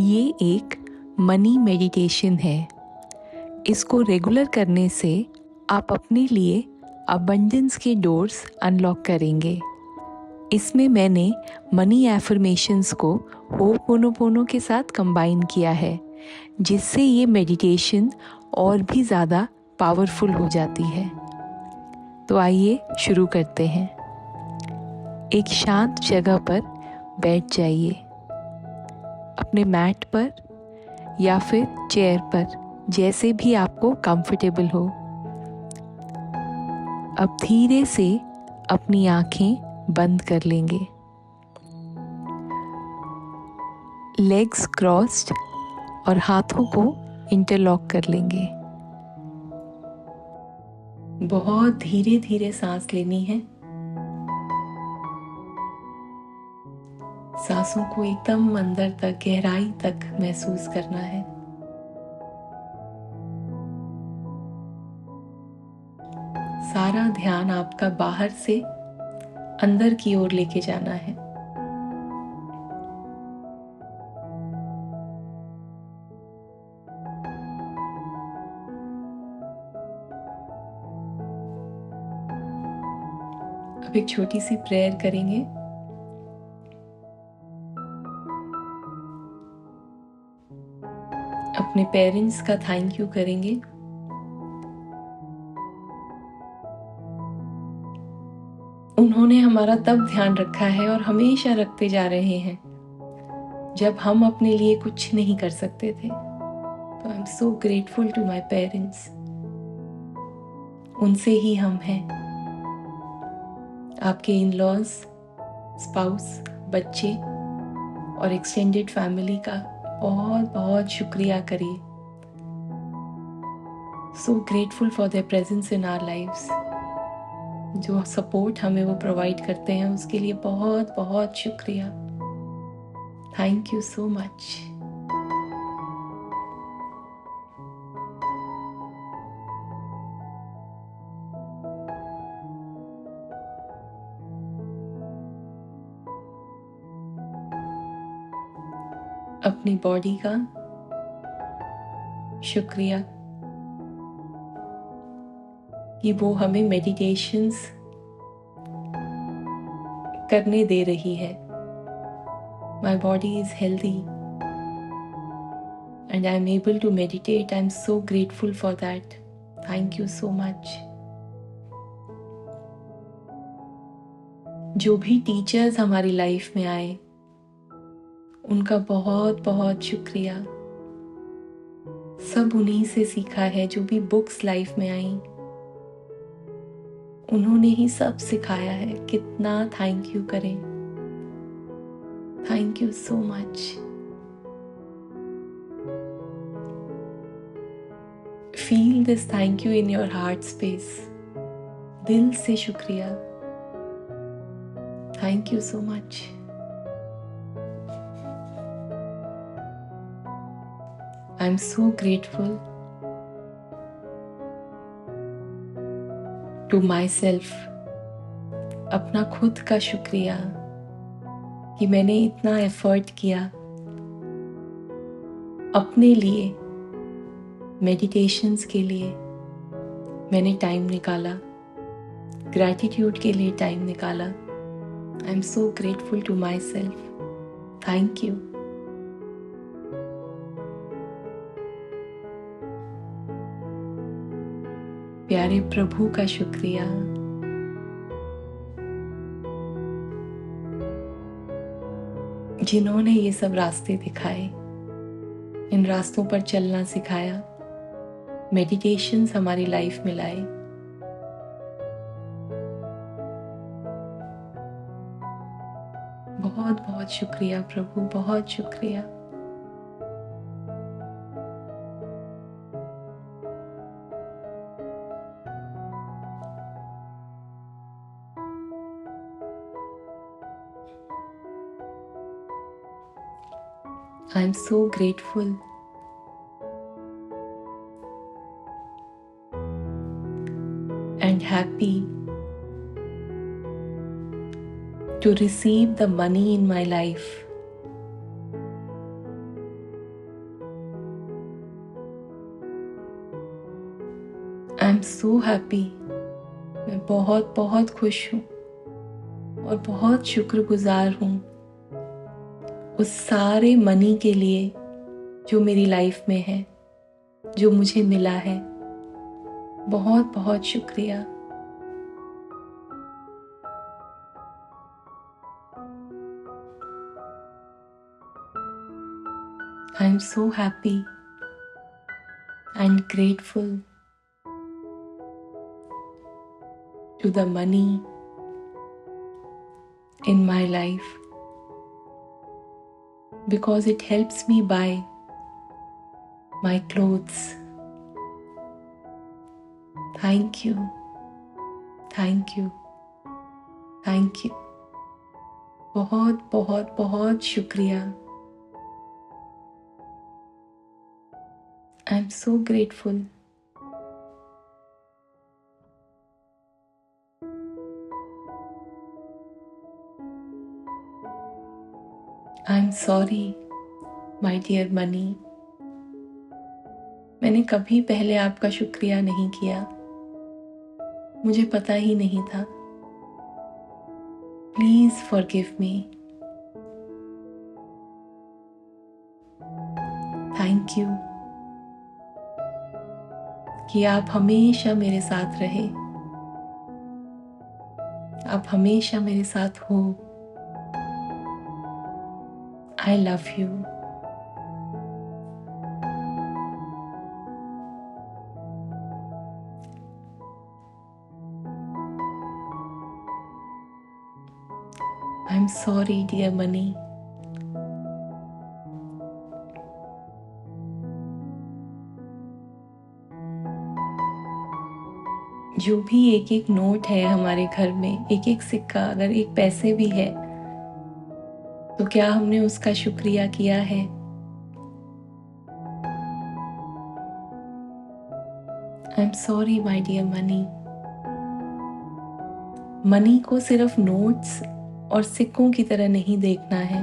ये एक money meditation है। इसको रेगुलर करने से आप अपने लिए अबंडेंस के डोर्स अनलॉक करेंगे। इसमें मैंने मनी एफर्मेशंस को होपोनोपोनो के साथ कंबाइन किया है, जिससे ये मेडिटेशन और भी ज़्यादा पावरफुल हो जाती है। तो आइए शुरू करते हैं। एक शांत जगह पर बैठ जाइए, अपने मैट पर या फिर चेयर पर, जैसे भी आपको कंफर्टेबल हो। अब धीरे से अपनी आंखें बंद कर लेंगे। लेग्स क्रॉस्ड और हाथों को इंटरलॉक कर लेंगे। बहुत धीरे धीरे सांस लेनी है। सांसों को एकदम अंदर तक, गहराई तक महसूस करना है। सारा ध्यान आपका बाहर से अंदर की ओर लेके जाना है। अब एक छोटी सी प्रेयर करेंगे। अपने पेरेंट्स का थैंक यू करेंगे। उन्होंने हमारा तब ध्यान रखा है और हमेशा रखते जा रहे हैं जब हम अपने लिए कुछ नहीं कर सकते थे। तो I am so grateful to my parents. उनसे ही हम हैं। आपके इन लॉज, स्पाउस, बच्चे और एक्सटेंडेड फैमिली का बहुत बहुत शुक्रिया करिए। So grateful for their presence in our lives. जो सपोर्ट हमें वो प्रोवाइड करते हैं, उसके लिए बहुत बहुत शुक्रिया। Thank you so much. अपनी बॉडी का शुक्रिया कि वो हमें मेडिटेशंस करने दे रही है। My body is healthy and I am able to meditate. I am so grateful for that. Thank you so much. जो भी टीचर्स हमारी लाइफ में आए, उनका बहुत बहुत शुक्रिया। सब उन्हीं से सीखा है। जो भी बुक्स लाइफ में आई, उन्होंने ही सब सिखाया है। कितना थैंक यू करें। Thank you so much. Feel this thank you in your heart space. दिल से शुक्रिया। Thank you so much. I am so grateful to myself. अपना खुद का शुक्रिया कि मैंने इतना एफर्ट किया अपने लिए, मेडिटेशंस के लिए मैंने टाइम निकाला, ग्रैटिट्यूड के लिए टाइम निकाला। I am so grateful to myself. Thank you. प्यारे प्रभु का शुक्रिया। जिन्होंने ये सब रास्ते दिखाए, इन रास्तों पर चलना सिखाया, मेडिटेशंस हमारी लाइफ में लाए। बहुत बहुत शुक्रिया प्रभु, बहुत शुक्रिया। I am so grateful and happy to receive the money in my life am so happy. मैं बहुत बहुत खुश हूँ और बहुत शुक्रगुजार हूँ उस सारे मनी के लिए जो मेरी लाइफ में है, जो मुझे मिला है। बहुत बहुत शुक्रिया। आई am so happy and grateful to the money in my life because it helps me buy my clothes. Thank you, thank you, thank you. बहुत बहुत बहुत शुक्रिया। I am so grateful. I am sorry, my dear money. मैंने कभी पहले आपका शुक्रिया नहीं किया, मुझे पता ही नहीं था। Please forgive me. Thank you कि आप हमेशा मेरे साथ रहे, आप हमेशा मेरे साथ हो। I love you. I'm sorry, dear money. जो भी एक एक नोट है हमारे घर में, एक एक सिक्का, अगर एक पैसे भी है तो क्या हमने उसका शुक्रिया किया है? I am sorry my dear money. Money को सिर्फ नोट्स और सिक्कों की तरह नहीं देखना है,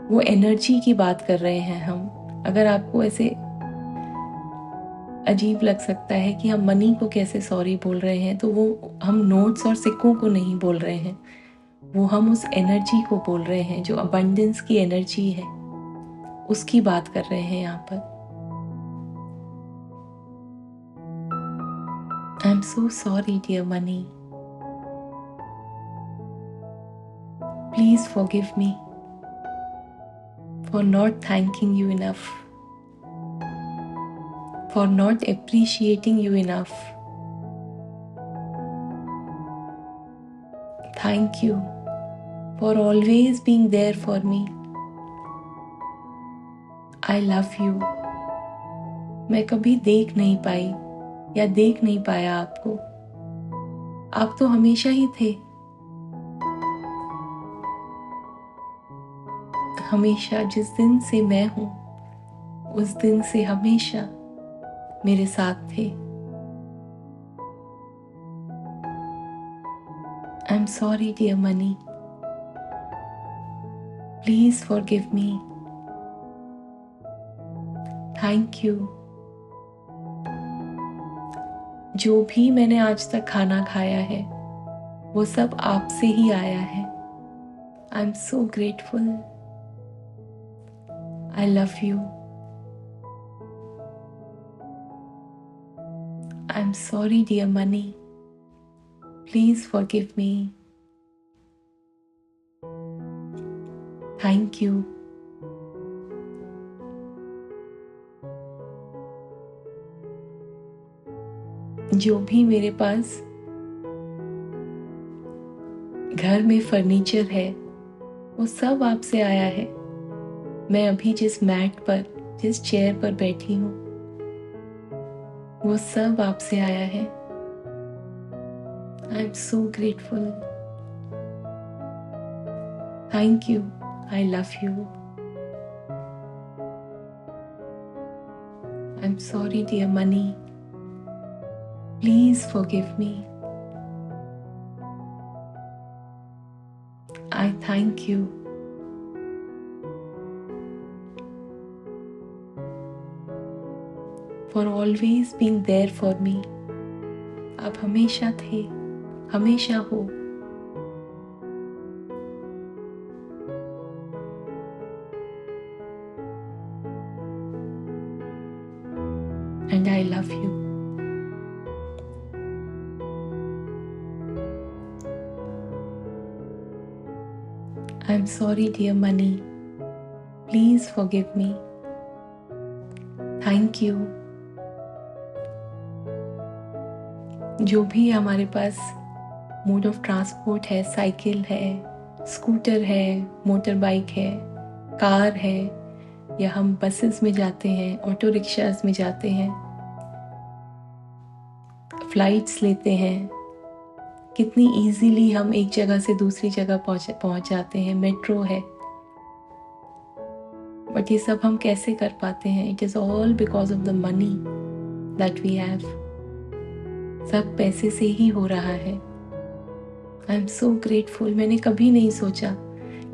वो एनर्जी की बात कर रहे हैं हम। अगर आपको ऐसे अजीब लग सकता है कि हम मनी को कैसे सॉरी बोल रहे हैं, तो वो हम नोट्स और सिक्कों को नहीं बोल रहे हैं, वो हम उस एनर्जी को बोल रहे हैं जो अबंडेंस की एनर्जी है, उसकी बात कर रहे हैं यहाँ पर। I am so sorry dear money. Please forgive me for not thanking you enough, for not appreciating you enough. Thank you for always being there for me. I love you. मैं कभी देख नहीं पाई या देख नहीं पाया आपको, आप तो हमेशा ही थे, हमेशा। जिस दिन से मैं हूं उस दिन से हमेशा मेरे साथ थे। I am sorry dear money. Please forgive me. Thank you. जो भी मैंने आज तक खाना खाया है वो सब आपसे ही आया है। I am so grateful. I love you. I'm sorry, dear money. Please forgive me. Thank you. जो भी मेरे पास घर में फर्नीचर है वो सब आपसे आया है। मैं अभी जिस मैट पर, जिस चेयर पर बैठी हूँ वो सब आपसे आया है। I am so grateful. Thank you. I love you. I am sorry dear money. Please forgive me. I thank you for always being there for me. आप हमेशा थे, हमेशा हो। And I love you. I'm sorry, dear money. Please forgive me. Thank you. जो भी हमारे पास mode of transport है, cycle है, स्कूटर है, मोटर बाइक है, कार है, या हम बसेस में जाते हैं, ऑटो रिक्शास में जाते हैं, फ्लाइट्स लेते हैं, कितनी इजीली हम एक जगह से दूसरी जगह पहुंच जाते हैं, मेट्रो है। बट ये सब हम कैसे कर पाते हैं? It is all because of the money that we have. सब पैसे से ही हो रहा है। I am so grateful. मैंने कभी नहीं सोचा,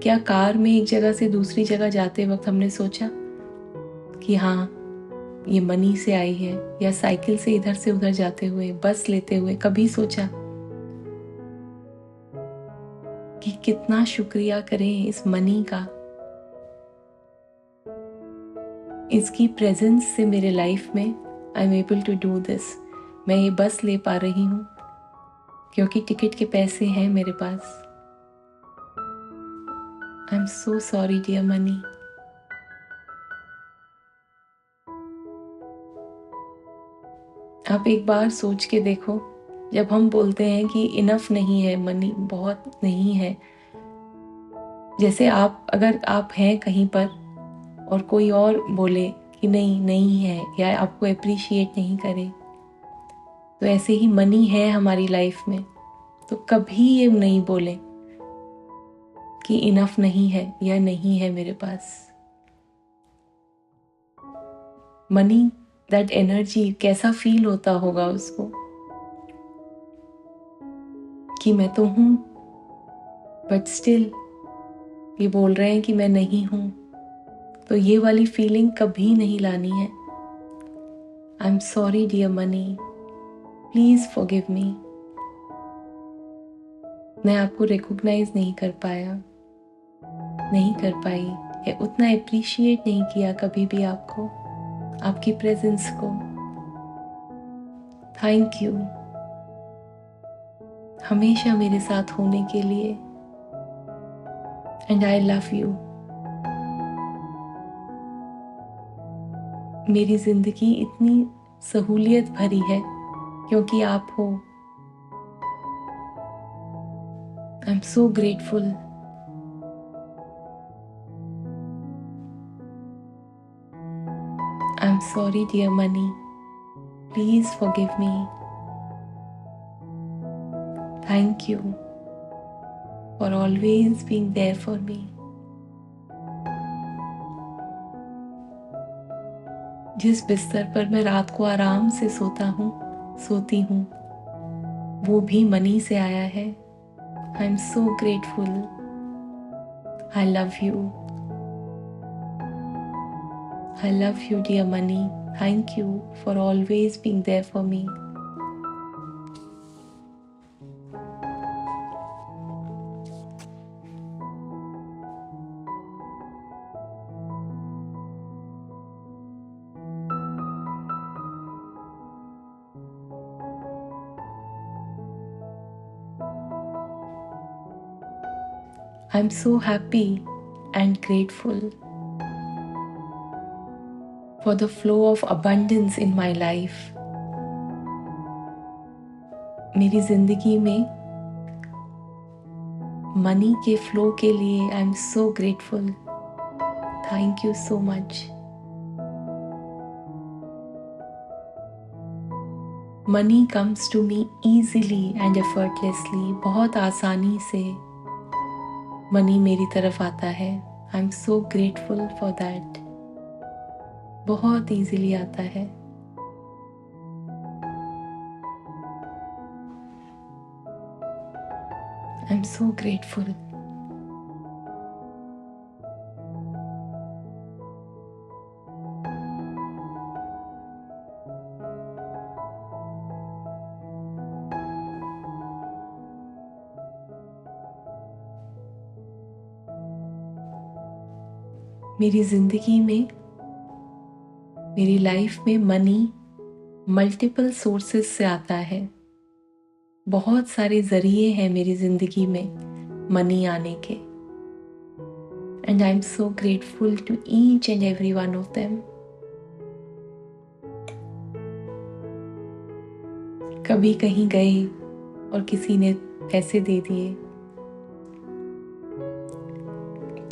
क्या कार में एक जगह से दूसरी जगह जाते वक्त हमने सोचा कि हाँ ये मनी से आई है, या साइकिल से इधर से उधर जाते हुए, बस लेते हुए कभी सोचा कि कितना शुक्रिया करें इस मनी का। इसकी प्रेजेंस से मेरे लाइफ में I am able to do this. मैं ये बस ले पा रही हूँ क्योंकि टिकट के पैसे हैं मेरे पास। I am so sorry dear money. आप एक बार सोच के देखो, जब हम बोलते हैं कि इनफ नहीं है, मनी बहुत नहीं है, जैसे अगर आप हैं कहीं पर और कोई और बोले कि नहीं है, या आपको अप्रिशिएट नहीं करे, तो ऐसे ही मनी है हमारी लाइफ में, तो कभी ये नहीं बोले कि इनफ नहीं है या नहीं है मेरे पास। मनी, दैट एनर्जी, कैसा फील होता होगा उसको कि मैं तो हूं बट स्टिल ये बोल रहे हैं कि मैं नहीं हूं। तो ये वाली फीलिंग कभी नहीं लानी है। I am sorry dear money, please forgive me. मैं आपको रिकॉग्नाइज नहीं कर पाया, नहीं कर पाई, या उतना अप्रिशिएट नहीं किया कभी भी आपको, आपकी प्रेजेंस को। थैंक यू हमेशा मेरे साथ होने के लिए। And I love you. मेरी जिंदगी इतनी सहूलियत भरी है क्योंकि आप हो। I am so grateful. I am sorry dear money, please forgive me. Thank you for always being there for me. जिस बिस्तर पर मैं रात को आराम से सोती हूँ, वो भी मनी से आया है। I am so grateful. I love you. I love you, dear money. Thank you for always being there for me. I'm so happy and grateful for the flow of abundance in my life. मेरी जिंदगी में money के flow के लिए I am so grateful. Thank you so much. Money comes to me easily and effortlessly। बहुत आसानी से money मेरी तरफ आता है। I am so grateful for that. बहुत इजीली आता है। I am so grateful. मेरी ज़िंदगी में, मेरी लाइफ में मनी मल्टीपल सोर्सेस से आता है। बहुत सारे ज़रिए हैं मेरी ज़िंदगी में मनी आने के, and I am so grateful to each and every one of them. कभी कहीं गए और किसी ने पैसे दे दिए,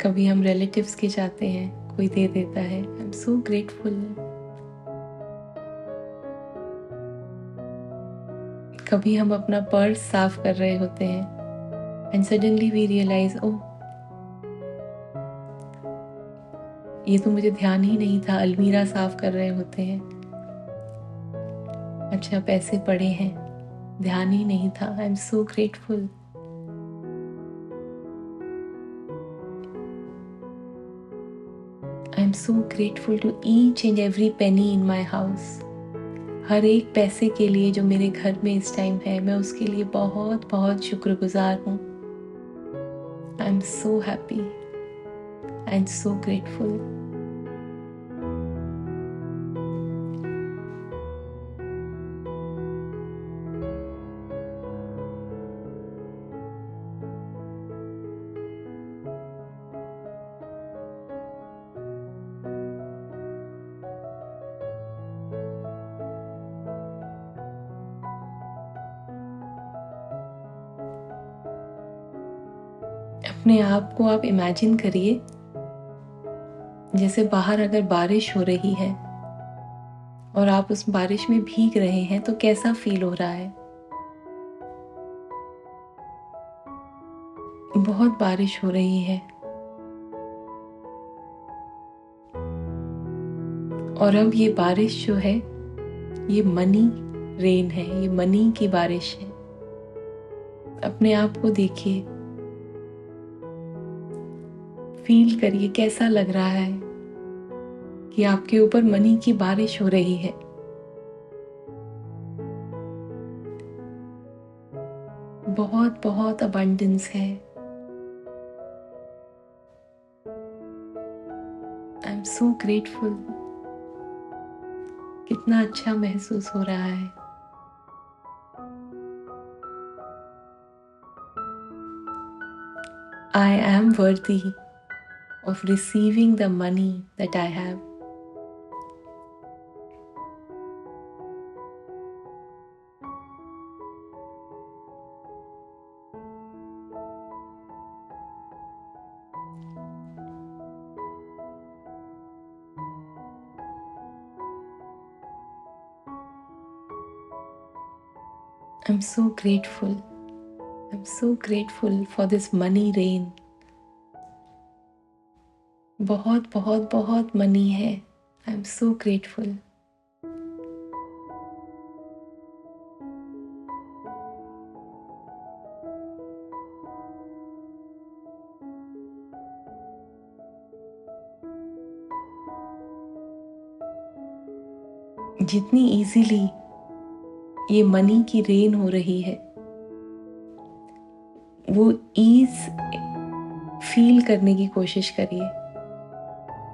कभी हम रिलेटिव्स के जाते हैं, कोई दे देता है। I am so grateful. कभी हम अपना पर्स साफ कर रहे होते हैं एंड सडनली वी रियलाइज, ओह ये तो मुझे ध्यान ही नहीं था, अलमीरा साफ कर रहे होते हैं, अच्छा पैसे पड़े हैं, ध्यान ही नहीं था। I am so grateful. I am so grateful to each and every penny in my house. हर एक पैसे के लिए जो मेरे घर में इस टाइम है, मैं उसके लिए बहुत बहुत शुक्रगुजार हूँ। आई am so happy and so grateful. अपने आप को आप इमेजिन करिए जैसे बाहर अगर बारिश हो रही है और आप उस बारिश में भीग रहे हैं, तो कैसा फील हो रहा है। बहुत बारिश हो रही है और अब ये बारिश जो है, ये मनी रेन है, ये मनी की बारिश है। अपने आप को देखिए, फील करिए कैसा लग रहा है कि आपके ऊपर मनी की बारिश हो रही है। बहुत बहुत अबंडेंस है। I am so grateful. कितना अच्छा महसूस हो रहा है। I am worthy of receiving the money that I have. I'm so grateful. I'm so grateful for this money rain. बहुत बहुत बहुत मनी है। I'm so grateful. जितनी इजीली ये मनी की रेन हो रही है, वो ईज फील करने की कोशिश करिए।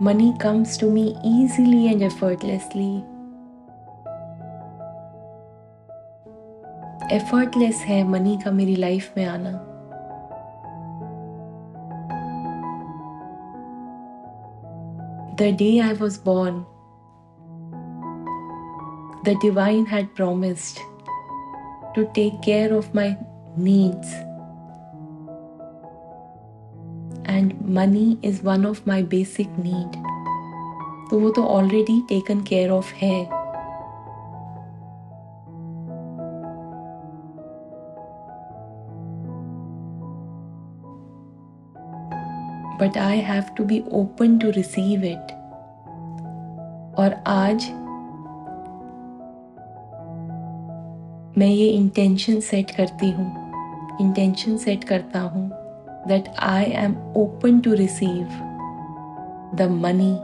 Money comes to me easily and effortlessly. Effortless है मनी का मेरी लाइफ में आना। The day I was born, the divine had promised to take care of my needs, and money is one of my basic need. तो वो तो already taken care of है। But I have to be open to receive it. और आज मैं ये intention set करता हूँ that I am open to receive the money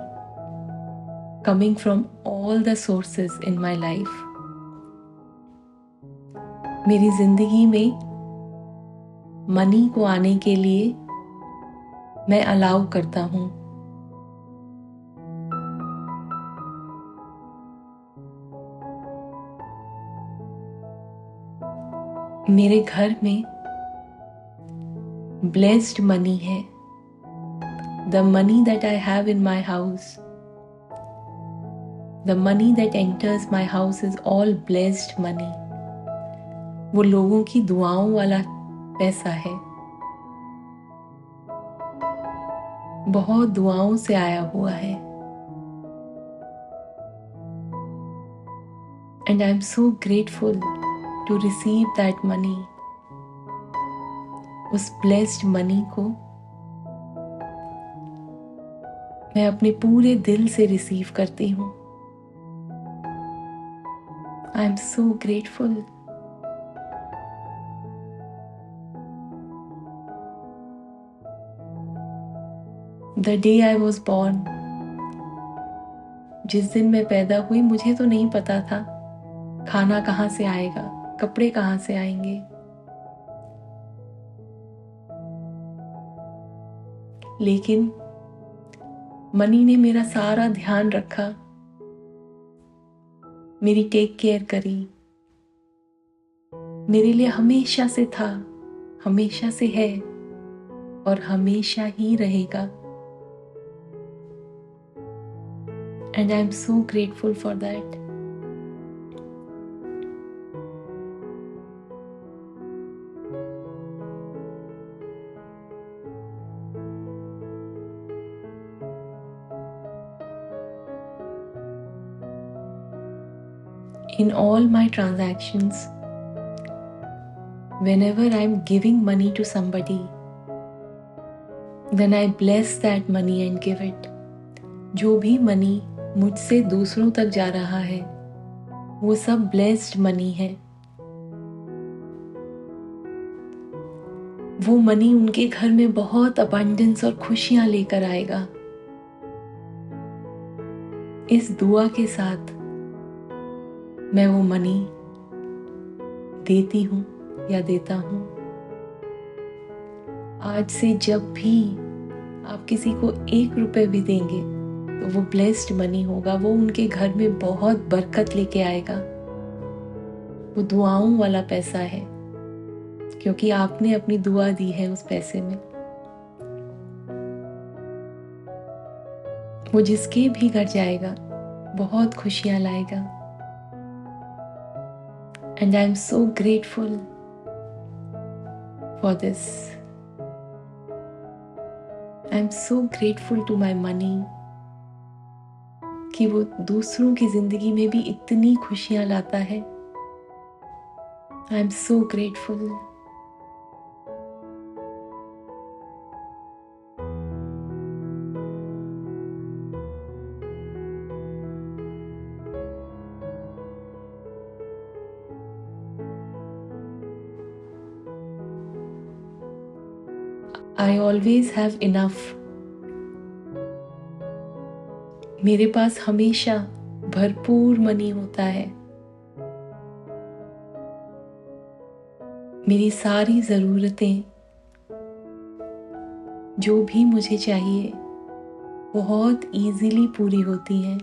coming from all the sources in my life. मेरी जिंदगी में मनी को आने के लिए मैं अलाउ करता हूँ। मेरे घर में ब्लेस्ड मनी है. The money that I have in my house, the money that enters my house is all blessed money. वो लोगों की दुआओं वाला पैसा है, बहुत दुआओं से आया हुआ है. And I'm so grateful to receive that money. उस blessed money को मैं अपने पूरे दिल से रिसीव करती हूँ. I am so grateful. The day I was born, जिस दिन मैं पैदा हुई मुझे तो नहीं पता था खाना कहाँ से आएगा, कपड़े कहाँ से आएंगे. लेकिन मनी ने मेरा सारा ध्यान रखा, मेरी टेक केयर करी, मेरे लिए हमेशा से था, हमेशा से है और हमेशा ही रहेगा. And I am so grateful for that. In all my transactions, whenever I am giving money to somebody, then I bless that money and give it. जो भी मनी मुझसे दूसरों तक जा रहा है वो सब ब्लेस्ड मनी है. वो मनी उनके घर में बहुत अबंडेंस और खुशियां लेकर आएगा. इस दुआ के साथ मैं वो मनी देती हूँ या देता हूँ. आज से जब भी आप किसी को 1 रुपए भी देंगे तो वो ब्लेस्ड मनी होगा. वो उनके घर में बहुत बरकत लेके आएगा. वो दुआओं वाला पैसा है क्योंकि आपने अपनी दुआ दी है उस पैसे में. वो जिसके भी घर जाएगा बहुत खुशियां लाएगा. And I am so grateful for this. I am so grateful to my money कि वो दूसरों की जिंदगी में भी इतनी खुशियां लाता है. I am so grateful. I always have enough. मेरे पास हमेशा भरपूर मनी होता है. मेरी सारी ज़रूरतें जो भी मुझे चाहिए बहुत इजीली पूरी होती हैं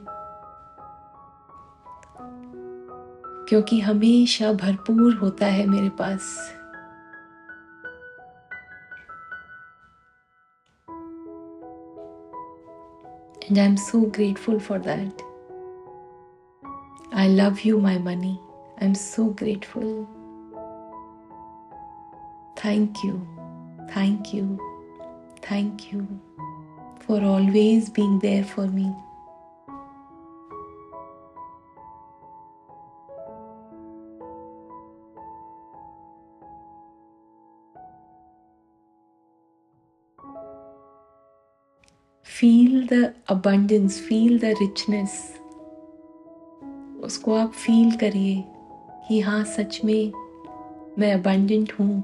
क्योंकि हमेशा भरपूर होता है मेरे पास. And I'm so grateful for that. I love you, my money. I'm so grateful. Thank you, thank you, thank you for always being there for me. Feel the abundance, feel the richness. उसको आप feel करिए कि हाँ सच में मैं abundant हूँ.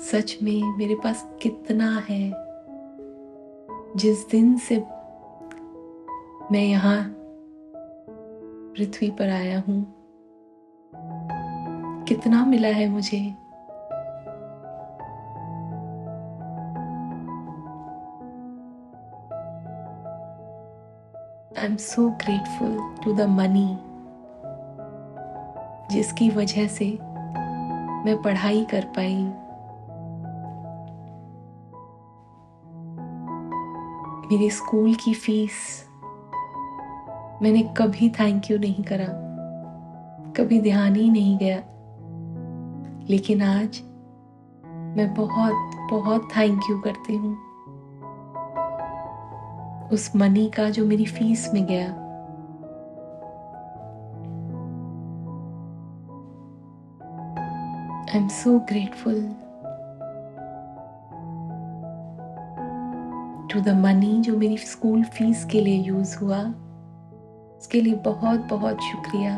सच में मेरे पास कितना है. जिस दिन से मैं यहाँ पृथ्वी पर आया हूँ कितना मिला है मुझे. I'm so grateful to the money जिसकी वजह से मैं पढ़ाई कर पाई। मेरी स्कूल की फीस मैंने कभी थैंक यू नहीं करा, कभी ध्यान ही नहीं गया। लेकिन आज मैं बहुत बहुत थैंक यू करती हूँ उस मनी का जो मेरी फीस में गया। I am so grateful to the money जो मेरी स्कूल फीस के लिए यूज हुआ। उसके लिए बहुत बहुत शुक्रिया,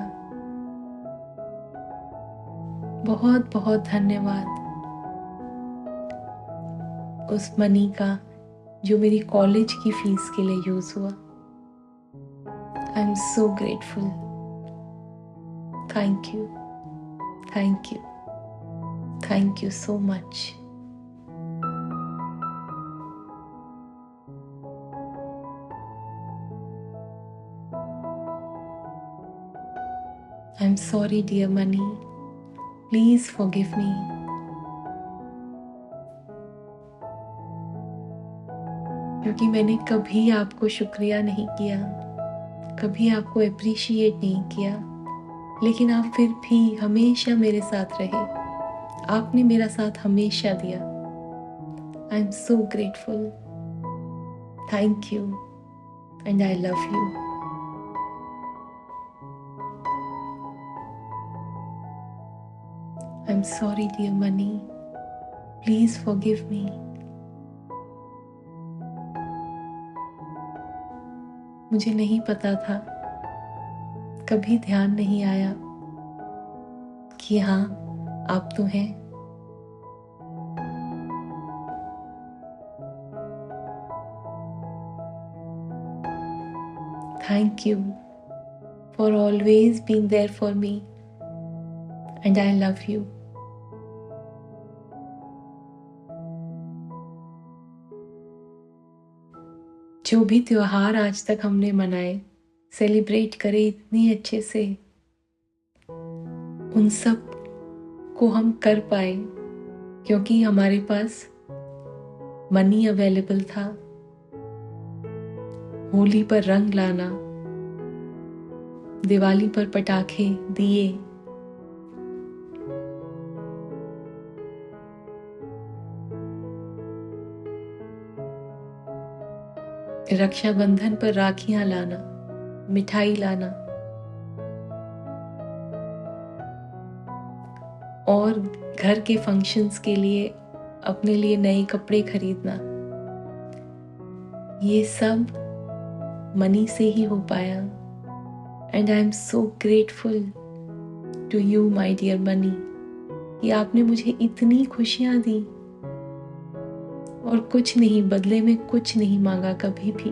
बहुत बहुत धन्यवाद। उस मनी का जो मेरी कॉलेज की फीस के लिए यूज हुआ। I am so grateful. Thank you, thank you, thank you so much. I am sorry dear money, please forgive me. क्योंकि मैंने कभी आपको शुक्रिया नहीं किया, कभी आपको अप्रिशिएट नहीं किया, लेकिन आप फिर भी हमेशा मेरे साथ रहे। आपने मेरा साथ हमेशा दिया। I am so grateful. Thank you and I love you. I am sorry dear money, please forgive me. मुझे नहीं पता था, कभी ध्यान नहीं आया कि हाँ आप तो हैं। Thank you for always being there for me, and I love you. जो भी त्योहार आज तक हमने मनाए, सेलिब्रेट करे इतनी अच्छे से, उन सब को हम कर पाए क्योंकि हमारे पास मनी अवेलेबल था। होली पर रंग लाना, दिवाली पर पटाखे, दिए, रक्षाबंधन पर राखियां लाना, मिठाई लाना और घर के फंक्शंस के लिए अपने लिए नए कपड़े खरीदना, ये सब मनी से ही हो पाया। And I am so grateful to you my dear money कि आपने मुझे इतनी खुशियां दी और कुछ नहीं, बदले में कुछ नहीं मांगा कभी भी।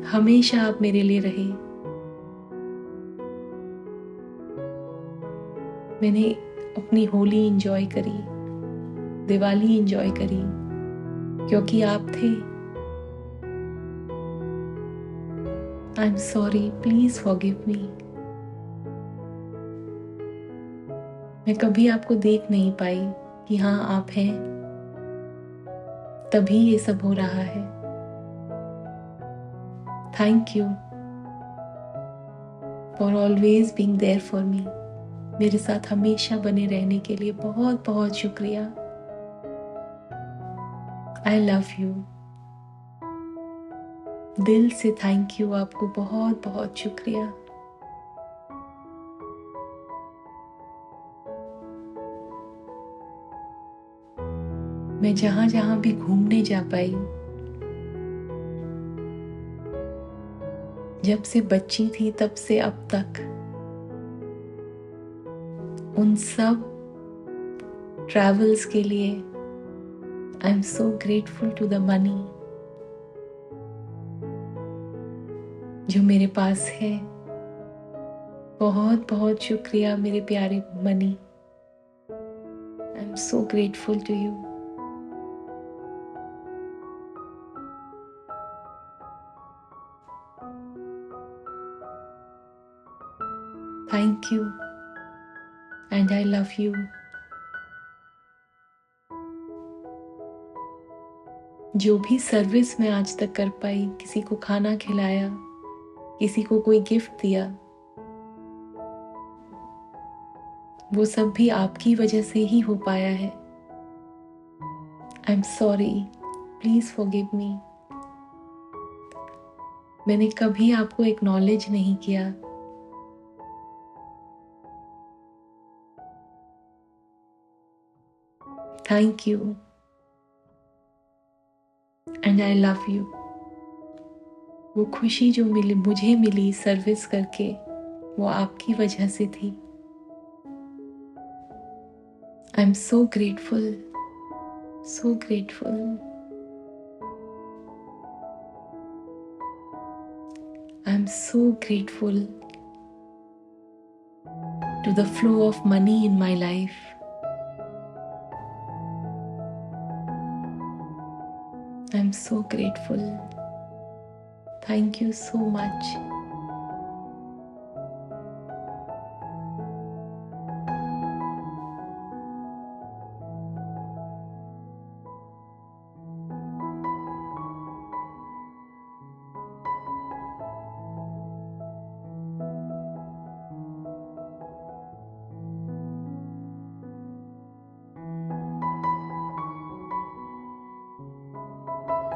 हमेशा आप मेरे लिए रहे। मैंने अपनी होली एंजॉय करी, दिवाली एंजॉय करी क्योंकि आप थे। I am sorry, please forgive me. मैं कभी आपको देख नहीं पाई कि हाँ आप हैं, तभी ये सब हो रहा है। Thank you for always being there for me. मेरे साथ हमेशा बने रहने के लिए बहुत बहुत शुक्रिया। आई लव यू। दिल से थैंक यू, आपको बहुत बहुत शुक्रिया। मैं जहां जहां भी घूमने जा पाई, जब से बच्ची थी तब से अब तक, उन सब ट्रैवल्स के लिए I am so grateful to the money जो मेरे पास है। बहुत बहुत शुक्रिया मेरे प्यारे money. I am so grateful to you. Thank you and I love you. जो भी सर्विस मैं आज तक कर पाई, किसी को खाना खिलाया, किसी को कोई गिफ्ट दिया, वो सब भी आपकी वजह से ही हो पाया है। I am sorry, please forgive मी। मैंने कभी आपको एक्नॉलेज नहीं किया। Thank you and I love you. वो खुशी जो मुझे मिली सर्विस करके, वो आपकी वजह से थी। आई am so grateful, so grateful. I'm so grateful to the flow of money in my life. I'm so grateful. Thank you so much.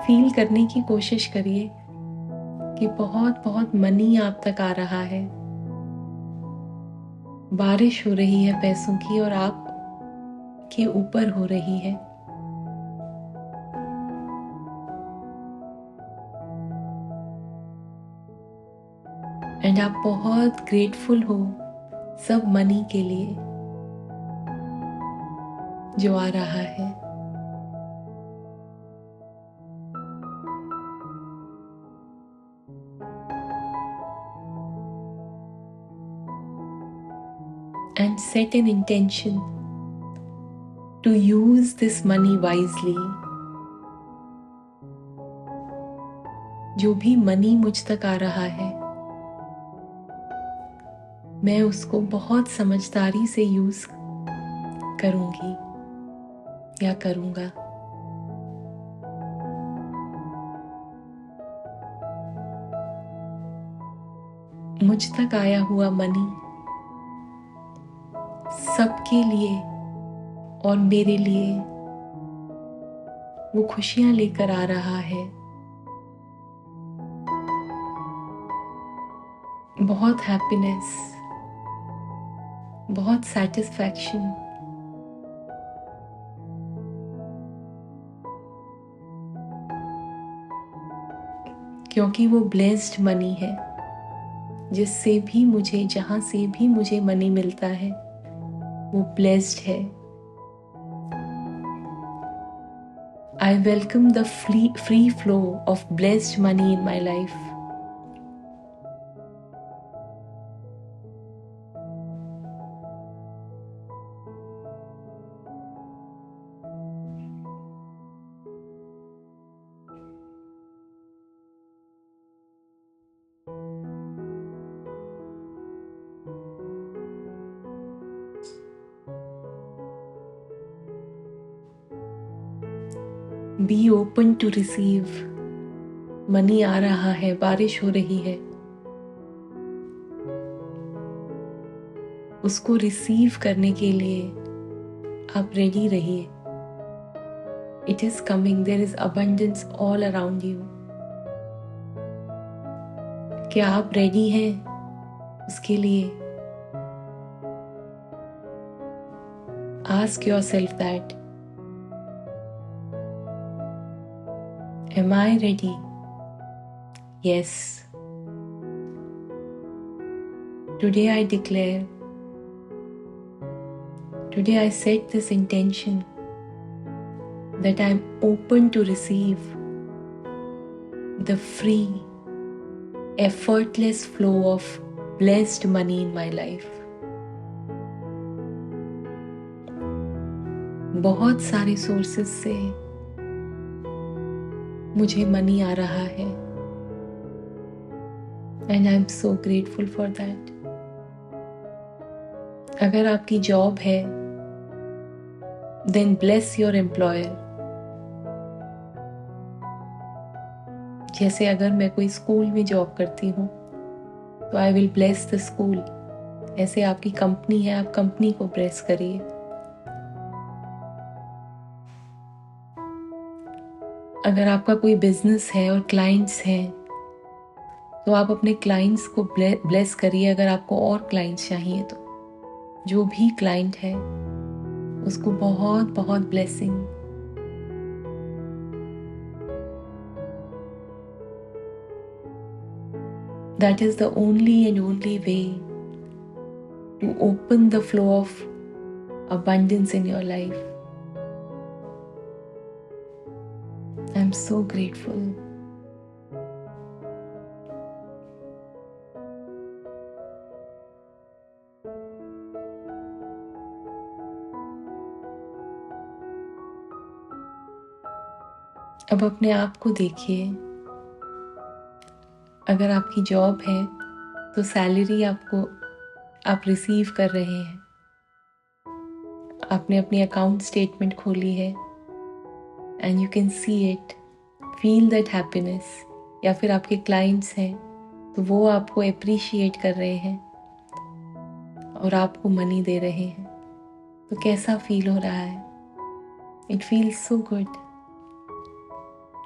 Feel करने की कोशिश करिए कि बहुत बहुत मनी आप तक आ रहा है। बारिश हो रही है पैसों की और आप के ऊपर हो रही है। एंड आप बहुत ग्रेटफुल हो सब मनी के लिए जो आ रहा है। And set an intention to use this money wisely. जो भी मनी मुझ तक आ रहा है, मैं उसको बहुत समझदारी से यूज करूंगी या करूंगा। मुझ तक आया हुआ मनी सबके लिए और मेरे लिए वो खुशियां लेकर आ रहा है। बहुत हैप्पीनेस, बहुत सैटिस्फैक्शन। क्योंकि वो ब्लेस्ड मनी है, जिससे भी मुझे, जहां से भी मुझे मनी मिलता है, वो ब्लेस्ड है। I welcome the free flow of blessed money in my life. Be open to receive. Money आ रहा है, बारिश हो रही है, उसको रिसीव करने के लिए आप रेडी रहिए। It is coming, there is abundance all around you. क्या आप रेडी हैं उसके लिए? Ask yourself that. Am I ready? Yes. Today I declare, today I set this intention that I am open to receive the free, effortless flow of blessed money in my life. बहुत सारे sources से मुझे money आ रहा है and I am so grateful for that. अगर आपकी job है, देन ब्लेस योर एम्प्लॉयर। जैसे अगर मैं कोई स्कूल में जॉब करती हूँ तो I will bless the school. ऐसे आपकी कंपनी है, आप कंपनी को ब्लेस करिए। अगर आपका कोई बिजनेस है और क्लाइंट्स हैं तो आप अपने क्लाइंट्स को ब्लेस करिए। अगर आपको और क्लाइंट्स चाहिए तो जो भी क्लाइंट है उसको बहुत बहुत blessing. That is the only and only way to open the flow of abundance in your life. I'm so grateful. अब अपने आप को देखिए। अगर आपकी जॉब है तो सैलरी आप रिसीव कर रहे हैं। आपने अपनी अकाउंट स्टेटमेंट खोली है and you can see it, feel that happiness. या फिर आपके क्लाइंट्स हैं तो वो आपको अप्रिशिएट कर रहे हैं और आपको मनी दे रहे हैं, तो कैसा फील हो रहा है? It feels so good.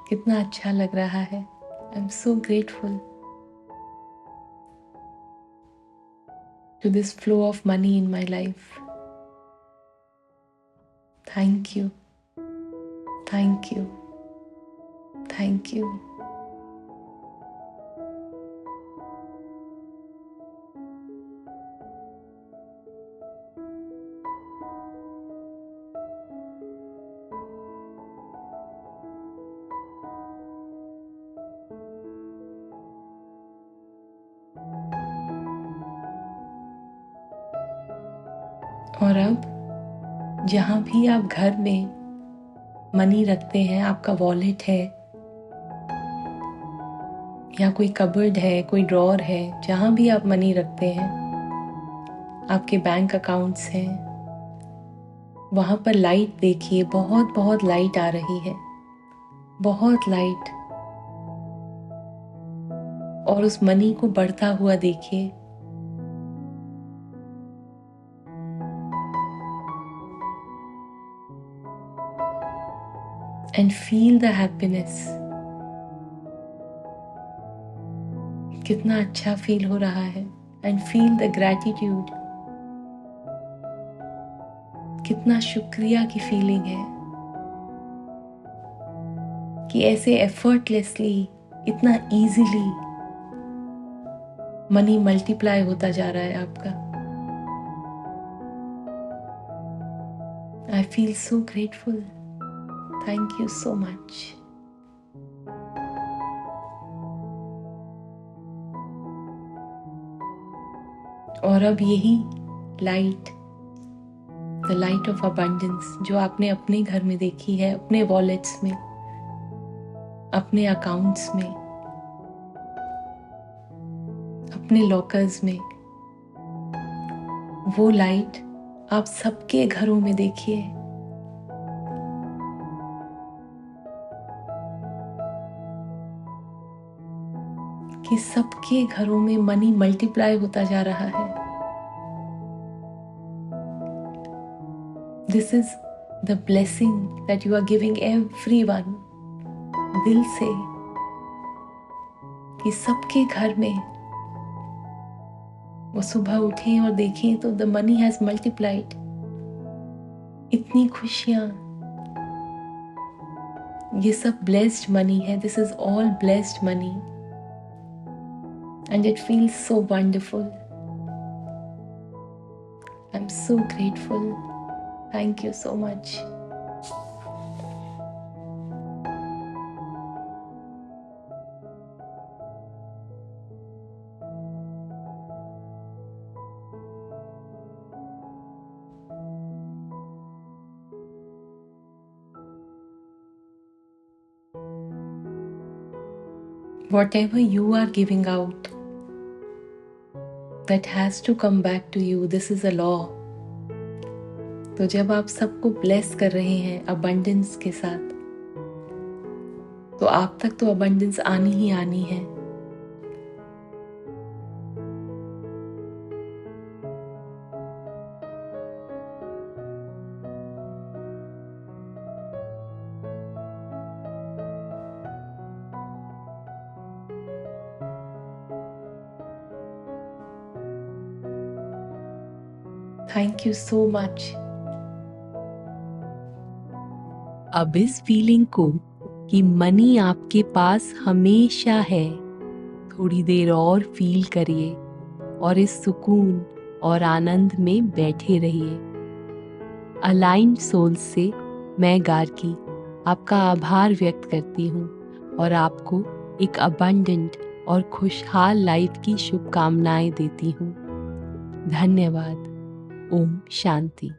कितना अच्छा लग रहा है। I am so grateful to this flow of money in my life. Thank you. Thank you. Thank you. और अब जहाँ भी आप घर में मनी रखते हैं, आपका वॉलेट है या कोई कबर्ड है, कोई ड्रॉर है, जहाँ भी आप मनी रखते हैं, आपके बैंक अकाउंट्स हैं, वहाँ पर लाइट देखिए। बहुत बहुत लाइट आ रही है, बहुत लाइट। और उस मनी को बढ़ता हुआ देखिए। And feel the happiness. कितना अच्छा फील हो रहा है। And feel the gratitude. कितना शुक्रिया की फीलिंग है कि ऐसे एफर्टलेसली, इतना इजीली मनी मल्टीप्लाई होता जा रहा है आपका। I feel so grateful. Thank you so much. और अब यही light, the light of abundance, जो आपने अपने घर में देखी है, अपने वॉलेट्स में, अपने अकाउंट्स में, अपने लॉकर्स में, वो लाइट आप सबके घरों में देखिए। कि सबके घरों में मनी मल्टीप्लाई होता जा रहा है। This is the blessing that you are giving everyone, दिल से, कि सबके घर में वो सुबह उठें और देखें तो द मनी हैज मल्टीप्लाइड। इतनी खुशियां, ये सब ब्लेस्ड मनी है। This is all blessed money and it feels so wonderful. I'm so grateful. Thank you so much. Whatever you are giving out, that has to come back to you. This is a law. तो जब आप सबको bless कर रहे हैं abundance के साथ, तो आप तक तो अबंडेंस आनी ही आनी है। Thank you so much. अब इस फीलिंग को कि मनी आपके पास हमेशा है, थोड़ी देर और फील करिए और इस सुकून और आनंद में बैठे रहिए। अलाइन्ड सोल्स से मैं गार्की आपका आभार व्यक्त करती हूँ और आपको एक अबंडेंट और खुशहाल लाइफ की शुभकामनाएं देती हूँ। धन्यवाद। ओम शांति।